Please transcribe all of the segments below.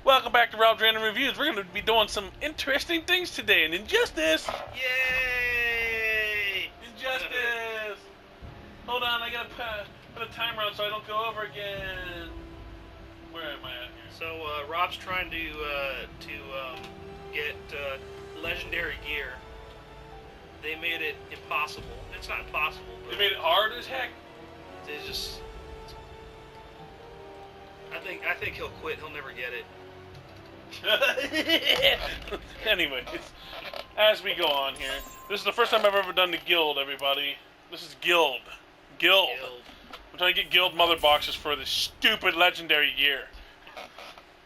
Welcome back to Rob's Random Reviews. We're going to be doing some interesting things today in Injustice. Yay! Injustice! Hold on, I got to put a timer on so I don't go over again. Where am I at here? So Rob's trying to get legendary gear. They made it impossible. It's not impossible. But They made it hard as heck. They just. I think he'll quit. He'll never get it. Anyways, as we go on here, this is the first time I've ever done the guild, everybody. This is guild. Guild. I'm trying to get guild mother boxes for this stupid legendary gear.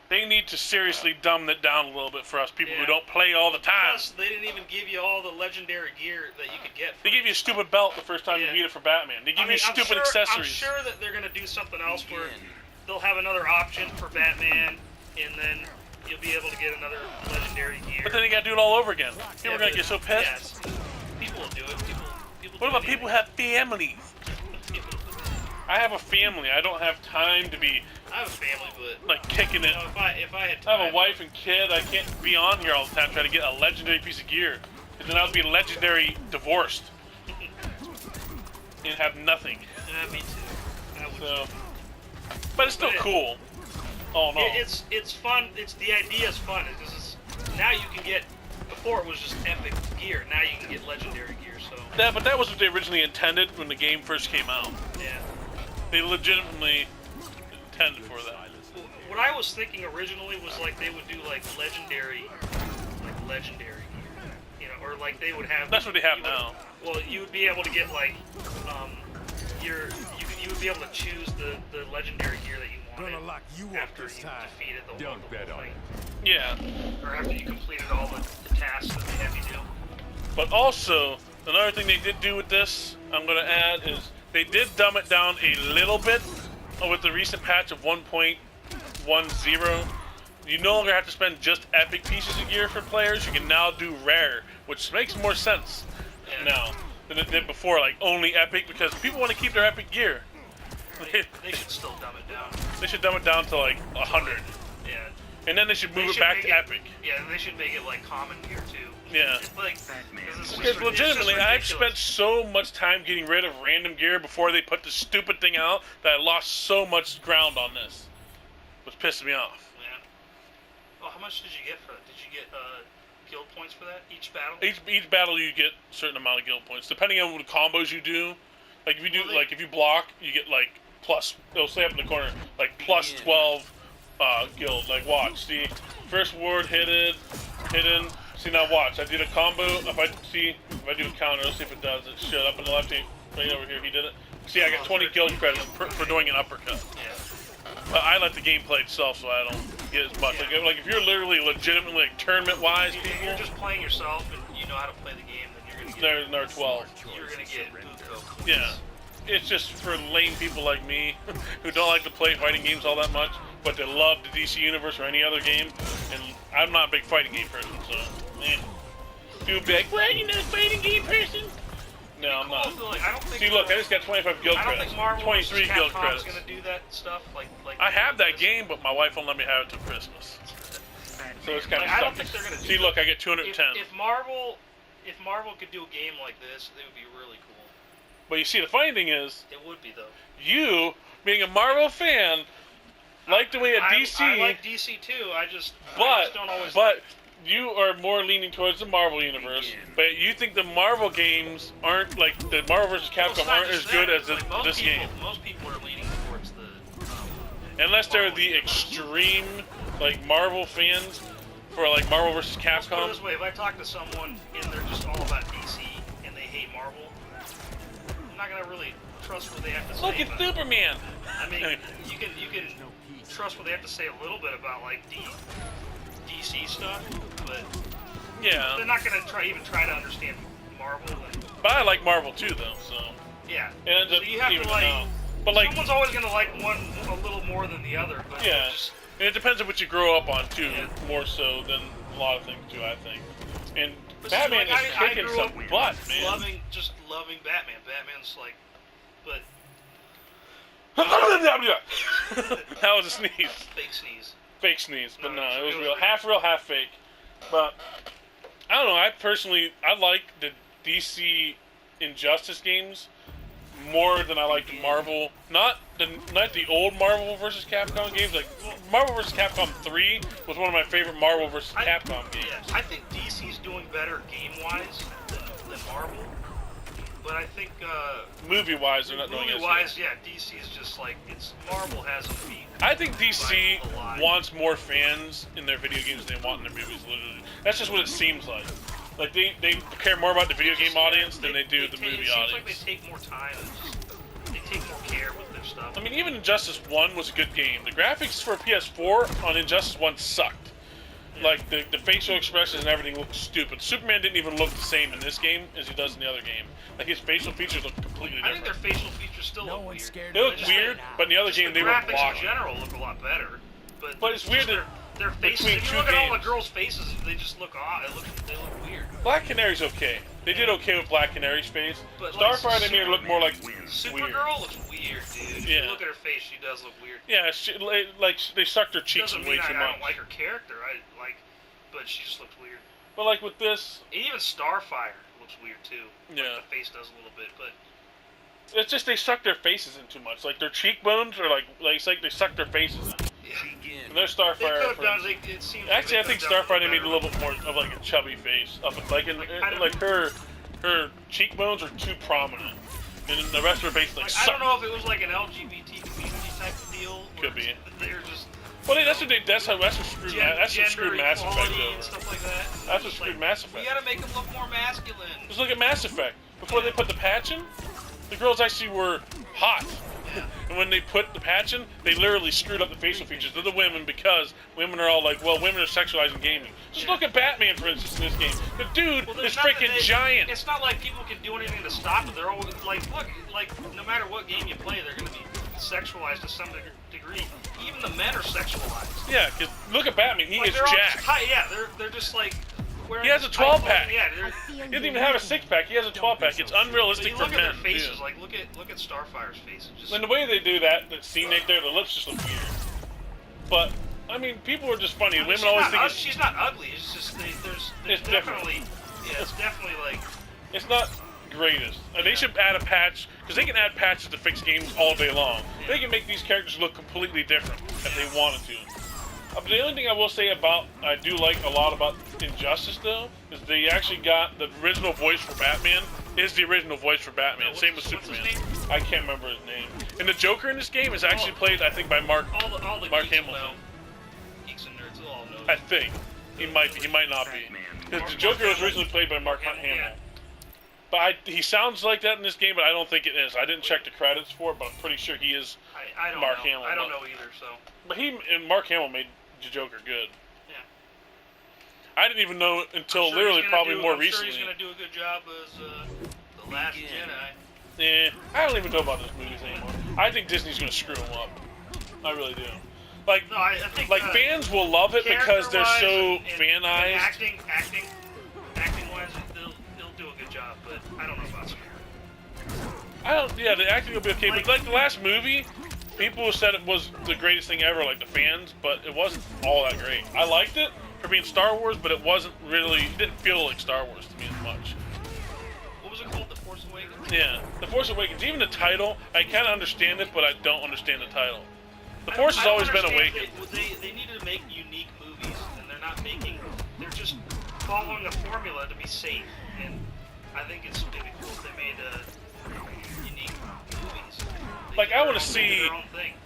They need to seriously dumb it down a little bit for us people who don't play all the time. Plus, they didn't even give you all the legendary gear that you could get. They give you a stupid belt the first time you beat it for Batman. They give you stupid accessories. I'm sure that they're going to do something else where they'll have another option for Batman, and then you'll be able to get another legendary gear. But then you got to do it all over again. People are going to get so pissed. Yes. People will do it. What about people who have families? I have a family. I don't have time to be. I have a family, but like kicking it. If I had I time, have a wife and kid. I can't be on here all the time trying to get a legendary piece of gear. And then I'll be legendary divorced and have nothing. Yeah, me too. So, but it's still cool. Oh no! It's fun. The idea is fun. Now you can get. Before it was just epic gear. Now you can get legendary gear. So. But that was what they originally intended when the game first came out. Yeah. They legitimately intended for that. What I was thinking originally was like they would do like legendary gear, you know, or like they would have. That's what they have now. Well, you would be able to get like, you would be able to choose the legendary gear that you wanted after you defeated the whole fight. Yeah. Or after you completed all the tasks that they have you do. But also, another thing they did do with this, I'm going to add, is they did dumb it down a little bit with the recent patch of 1.10. You no longer have to spend just epic pieces of gear for players. You can now do rare, which makes more sense now than it did before, like only epic, because people want to keep their epic gear. They should still dumb it down. They should dumb it down to like 100. Yeah. And then they should move it back to epic. Yeah, they should make it like common gear too. Yeah. Because legitimately, I've spent so much time getting rid of random gear before they put this stupid thing out that I lost so much ground on this. Which pissed me off. Yeah. Well, how much did you get for that? Did you get guild points for that? Each battle? Each battle you get a certain amount of guild points. Depending on what combos you do. Like if you do if you block, you get like plus, it'll say up in the corner, like plus 12 guild. Like watch, see, first ward hidden. See now watch, I did a combo. If I do a counter, let's see if it does. It should up in the left, right over here. He did it. See, I got 20 guild credits for doing an uppercut. Yeah. But I let the game play itself, so I don't get as much. Like if you're literally legitimately like tournament-wise, if you're just playing yourself and you know how to play the game, then you're gonna get. They're 12. You're gonna get Buko. Yeah. It's just for lame people like me who don't like to play fighting games all that much, but they love the DC Universe or any other game. And I'm not a big fighting game person, so people be like, "Well, you're not a fighting game person." No, I'm not. See, look, I just got 25 guild credits. I don't think Marvel 23 guild credits. gonna do that stuff like. I have that game, but my wife won't let me have it till Christmas. So it's kind of I stuck. don't think they're gonna. See, look, I get 210. If Marvel could do a game like this, it would be really cool. But you see, the funny thing is, it would be though. You, being a Marvel fan, like the way a DC. I like DC too. I just don't always. But you are more leaning towards the Marvel universe. But you think the Marvel games aren't like the Marvel vs. Capcom aren't as good as this game. Most people are leaning towards the. Unless they're the extreme like Marvel fans for like Marvel vs. Capcom. Let's put it this way: if I talk to someone and they're just all about DC and they hate Marvel, I'm not gonna really trust what they have to say. Look at Superman. I mean, you can trust what they have to say a little bit about like DC stuff, but yeah, they're not gonna even try to understand Marvel. But I like Marvel too, though. So yeah, so you have to like. But like, someone's always gonna like one a little more than the other. But yeah, and it depends on what you grow up on too, more so than a lot of things too, I think. And Batman is kicking some butt, man. Loving Batman. Batman's like, but That was a sneeze. Fake sneeze. Fake sneeze, but no, it was real, half fake. But I don't know. I like the DC Injustice games more than I like the Marvel. Not the old Marvel vs. Capcom games. Like Marvel vs. Capcom 3 was one of my favorite Marvel vs. Capcom games. Yeah, I think DC's doing better game-wise than Marvel. But I think movie-wise, they're not doing it. Movie-wise, yeah, DC is just like Marvel has them beat. I think DC wants more fans in their video games than they want in their movies. Literally, that's just what it seems like. Like they care more about the video game audience than they do the movie audience. It seems like they take more time. They take more care with their stuff. I mean, even Injustice 1 was a good game. The graphics for PS4 on Injustice 1 sucked. Like, the facial expressions and everything looked stupid. Superman didn't even look the same in this game as he does in the other game. Like, his facial features look completely different. I think their facial features still look weird. They look weird, but in the other game they were blocky. The graphics in general look a lot better. But it's weird that their faces, if you look at all the girls' faces, they just look odd. They look weird. Black Canary's okay. They did okay with Black Canary's face. But Starfire, they made her look more like Supergirl looks weird, dude. If you look at her face, she does look weird. Yeah, like they sucked her cheeks way too much. I don't like her character. But she just looks weird. But like with this, even Starfire looks weird too. Yeah, like the face does a little bit, but it's just they suck their faces in too much. Like their cheekbones are like it's like they suck their faces in. Yeah. And their Starfire. Actually, I think Starfire they made a little bit more of like a chubby face. Like her cheekbones are too prominent, and the rest of her face I don't know if it was like an LGBT community type of deal. Could be. They're just. Well, that's what screwed Mass Effect over. Stuff like that. That's what screwed Mass Effect. We gotta make them look more masculine. Just look at Mass Effect. Before they put the patch in, the girls actually were hot. And when they put the patch in, they literally screwed up the facial features of the women because women are all like, well, women are sexualizing gaming. Just look at Batman, for instance, in this game. The dude is freaking giant. It's not like people can do anything to stop it. They're always like, look, like no matter what game you play, they're gonna be sexualized to some degree. Even the men are sexualized. Yeah, cause look at Batman. He is jacked. They're just like. He has a 12-pack. Yeah, he doesn't even have a 6-pack. He has a 12-pack. It's unrealistic for men. Look at their faces. Like look at Starfire's face. And the way they do that, the scene right there, the lips just look weird. But I mean, people are just funny. Women always think she's not ugly. It's just there's definitely it's definitely like it's not greatest. They should add a patch because they can add patches to fix games all day long. They can make these characters look completely different if they wanted to. But the only thing I will say I do like a lot about Injustice though, is they actually got the original voice for Batman is the original voice for Batman. Same with Superman. I can't remember his name. And the Joker in this game is actually played, I think, by Mark Hamill. Geeks and nerds all know. I think. He might be. He might not be. Because the Joker was originally played by Mark Hamill. But he sounds like that in this game, but I don't think it is. I didn't check the credits for it, but I'm pretty sure he is Mark Hamill. I don't know either, so. But Mark Hamill made the Joker good. Yeah. I didn't even know until literally probably more recently. I'm sure he's going to do a good job as the Last Jedi. Yeah, I don't even know about those movies anymore. I think Disney's going to screw them up. I really do. Like, no, I think, fans will love it because they're so fanized. Acting-wise, they'll do a good job, but I don't know about Spirit. Yeah, the acting will be okay, but like the last movie, people said it was the greatest thing ever, like the fans, but it wasn't all that great. I liked it for being Star Wars, but it didn't feel like Star Wars to me as much. What was it called, The Force Awakens? Yeah, The Force Awakens. Even the title, I kind of understand it, but I don't understand the title. The Force has always been awakened. They needed to make unique movies, and they're just following a formula to be safe, and I think it'd be cool if they made unique movies. Like, I want to see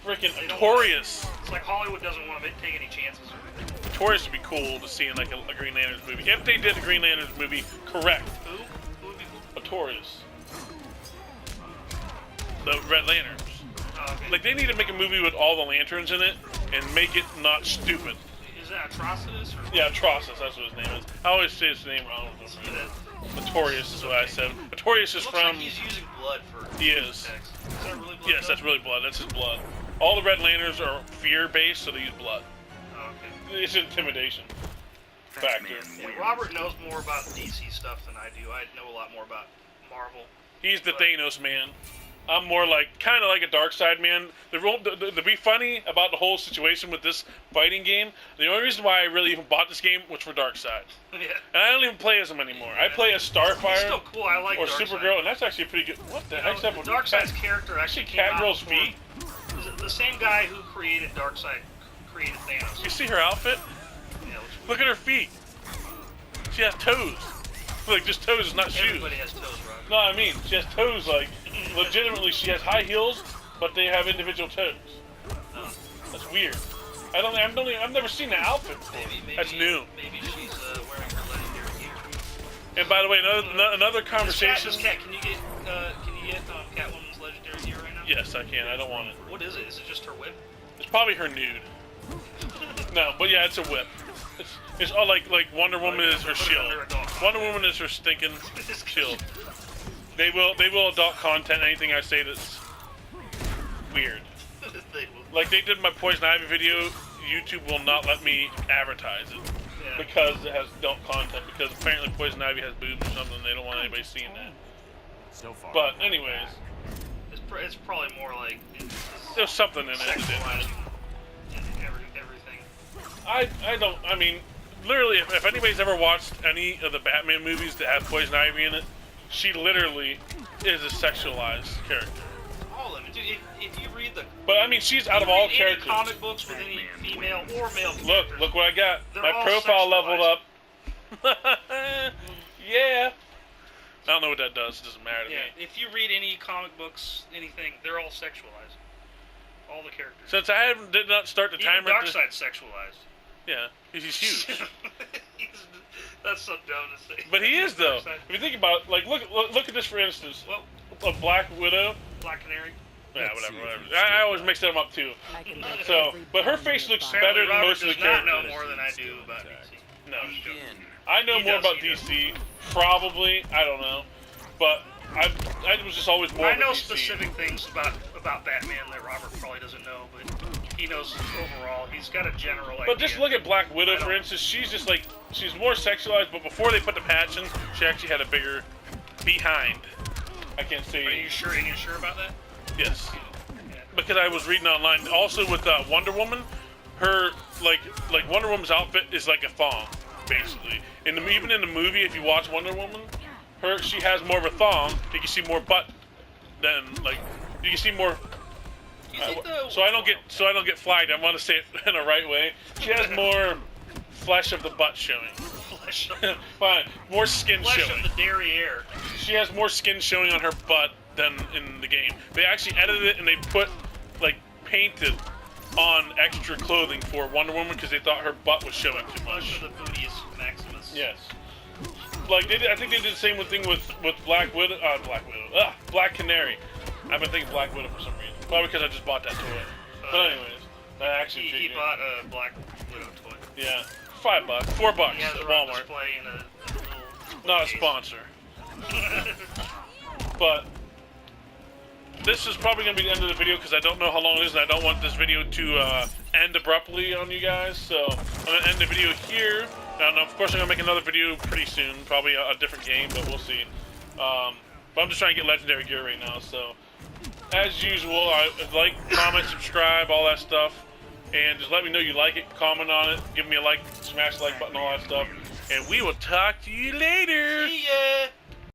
freaking Artorias. It's like Hollywood doesn't want to take any chances. Artorias would be cool to see in like a Green Lanterns movie. If they did a Green Lanterns movie correct. Who? Who would be cool? Artorias. The Red Lanterns. Oh, okay. Like, they need to make a movie with all the lanterns in it and make it not stupid. Is that Atrocitus? Yeah, Atrocitus, that's what his name is. I always say his name wrong. Artorias is what I said. Artorias is from... Like he's using blood for... He is. Is that really blood? Yes, that's really blood. That's his blood. All the Red Lanterns are fear-based, so they use blood. Oh, okay. It's intimidation factor. Yeah, Robert knows more about DC stuff than I do. I know a lot more about Marvel. He's the Thanos man. I'm more like, kind of like a dark side man. To be funny about the whole situation with this fighting game, the only reason why I really even bought this game was for dark side. Yeah. And I don't even play as him anymore. I play as It's Starfire still cool. I like or Darkseid. Supergirl, and that's actually pretty good. What the heck's that? Darkseid's character actually came out Catgirl's before- feet? The same guy who created Darkseid created Thanos. You see her outfit? Yeah, Look at her feet. She has toes. Like, just toes, not shoes. everybody has toes, Roger. No, I mean, she has toes, like, legitimately, she has high heels, but they have individual toes. No. That's weird. I've never seen that outfit before. Maybe, That's new. Maybe she's wearing her legendary gear. And by the way, another conversation. Cat, can you get Catwoman's legendary gear right now? Yes, I can. I don't want it. What is it? Is it just her whip? It's probably her nude. No, but yeah, it's a whip. It's all like Wonder Woman is her shield. Wonder Woman is her stinking shield. They will adult content anything I say that's weird. Like they did my Poison Ivy video, YouTube will not let me advertise it because it has adult content. Because apparently Poison Ivy has boobs or something. They don't want anybody seeing that. So far. But anyways, it's probably more like there's something in it. sexualizing everything. I don't. I mean, literally, if anybody's ever watched any of the Batman movies that have Poison Ivy in it, she literally is a sexualized character. All of them. Dude, if you read the. But I mean, she's out of all any characters. comic books with any female or male Look characters, what I got. They're My all profile sexualized. leveled up. Yeah. I don't know what that does. It doesn't matter to Yeah, me. if you read any comic books, anything, they're all sexualized. All the characters. Since I did not start the Even timer. Darkseid's sexualized. Yeah, he's huge. That's so dumb to say. But he is though. Darkseid. If you think about it, like look at this for instance. Well, A Black Widow. Black Canary. Yeah, Let's see whatever. if you I always mix them up too. So, but her face looks better than most of the does not know characters. more than I do about DC. No. I'm just joking. I know He more does, about he does. DC. Probably, I don't know, but I was just always more. I of a know DC. specific things about Batman that Robert probably doesn't know, but he knows overall. He's got a general idea. But just look at Black Widow, I for don't- instance. She's just like she's more sexualized, but before they put the patch in, she actually had a bigger behind. I can't say Are you sure? Are you sure about that? yes. Yeah. Because I was reading online. Also with Wonder Woman, her like Wonder Woman's outfit is like a thong, basically. Even in the movie, if you watch Wonder Woman, she has more of a thong. You can see more butt than like you can see more. You think So I don't get flagged. I want to say it in the right way. She has more flesh of the butt showing. flesh Fine, more skin showing. of the derriere. She has more skin showing on her butt than in the game. They actually edited it and they put like painted on extra clothing for Wonder Woman because they thought her butt was showing too Flesh much. of the booty is Maximus. Yes. Like they did, I think they did the same thing with Black Widow. Black Canary. I've been thinking Black Widow for some reason. Probably because I just bought that toy. But anyways, that action He figure. bought a Black Widow toy. Yeah, $5, $4 He has at it on Walmart. display in a little Not a case. sponsor. But this is probably going to be the end of the video because I don't know how long it is and I don't want this video to end abruptly on you guys. So I'm going to end the video here. And of course I'm going to make another video pretty soon. Probably a different game, but we'll see. But I'm just trying to get legendary gear right now. So as usual, like, comment, subscribe, all that stuff. And just let me know you like it, comment on it, give me a like, smash the like button, all that stuff. And we will talk to you later. See ya!